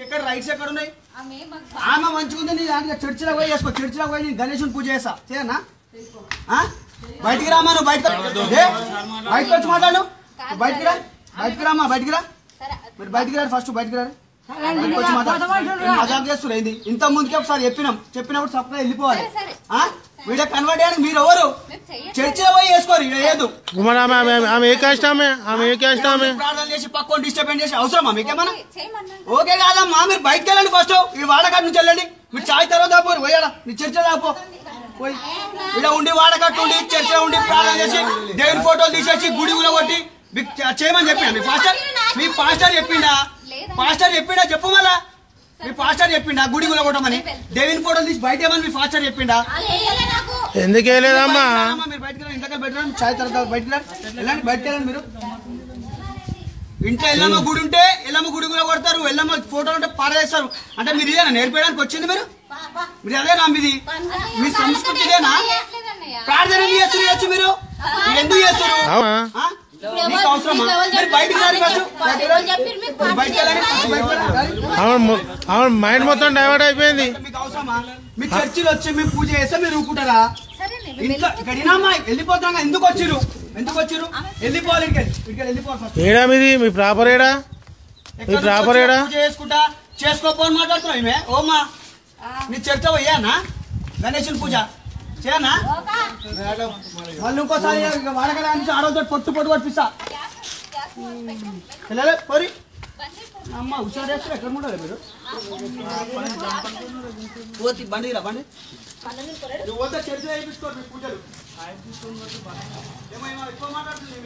ఎక్కడ రైట్స్ ఎక్కడ ఉన్నాయి ఆమె మంచిగా ఉంది నీ దాంట్లో చర్చిలో పోయి చేసుకో చర్చిలో పోయి నేను గణేశుని పూజ చేస్తా చేయనా బయటికి రామా నువ్వు బయటకు వచ్చి మాట్లాడు బయటికి రామా బయటికి రా మీరు బయటికి రారు ఫస్ట్ బయటికి రారు వచ్చి మజాక్ చేస్తున్నారు ఏంది ఇంత ముందుకే ఒకసారి చెప్పినప్పుడు సప్లై వెళ్ళిపోవాలి వీడియో కన్వర్ట్ చేయడానికి మీరు ఎవరు చర్చిలో పోయి వేసుకోరు లేదు ప్రార్థన చేసి పక్కన డిస్టర్బెన్స్ చేసి అవసరమా మీకేమన్నా ఓకే కాదమ్మా మీరు బయటకు వెళ్ళండి ఫస్ట్ ఈ వాడకాటి నుంచి వెళ్ళండి మీరు చాయ్ తర్వాత పోరు పోయాడా మీ చర్చలో దాపో పోయి ఇలా ఉండి వాడకట్టు ఉండి చర్చలో ఉండి ప్రార్థన చేసి దేవుని ఫోటోలు తీసేసి గుడి కూడా కొట్టి చేయమని చెప్పినా మీ పాస్టర్ చెప్పిండా చెప్పు మళ్ళా మీ పాస్టర్ చెప్పిండా గుడి కూడా కొట్టమని దేవుని ఫోటోలు తీసి బయట ఏమని మీ పాస్టర్ చెప్పిండా ఎందుకు లేదమ్మా మీరు బయటకు ఇంట్లో బయట చాయ్ తర్వాత బయటకు వెళ్ళండి బయటకు వెళ్ళండి మీరు ఇంట్లో ఎల్లమ్మ గుడి ఉంటే ఎల్లమ్మ గుడి కూడా కొడతారు ఎల్లమ్మ ఫోటోలు ఉంటే పారేస్తారు అంటే మీరు ఇదేనా నేర్పేయడానికి వచ్చింది మీరు అదేనా మీది మీ సంస్కృతి ఇదేనా ప్రార్థన చేయొచ్చు మీరు ఎందుకు చేస్తారు మీకు అవసరమా మీరు బయటకు రాని మైండ్ మొత్తం డైవర్ట్ అయిపోయింది మీకు అవసరమా మీ చర్చిలో వచ్చి మీ పూజ చేస్తే మీరు ఊరుకుంటారా ఇంట్లో ఇక్కడమ్మా వెళ్ళిపోతాం ఎందుకు వచ్చిరు వెళ్ళిపోవాలి ఏడా మీది మీ ప్రాపర్ ఏడా చేసుకుంటా చేసుకోపోని మాట్లాడుతున్నావు ఈమె ఓమా నీ చర్చ పోయానా గణేశుని పూజ చేయనా మళ్ళీ ఇంకోసారి వాడకడా నుంచి ఆడలతో పొట్టు పట్టిస్తా పోరి అమ్మ హుషారు చేస్తారు ఎక్కడ ఉంటారు మీరు బండి పోతే చర్చ వేయించుకోండి పూజలు ఏమో ఎక్కువ మాట్లాడుతుంది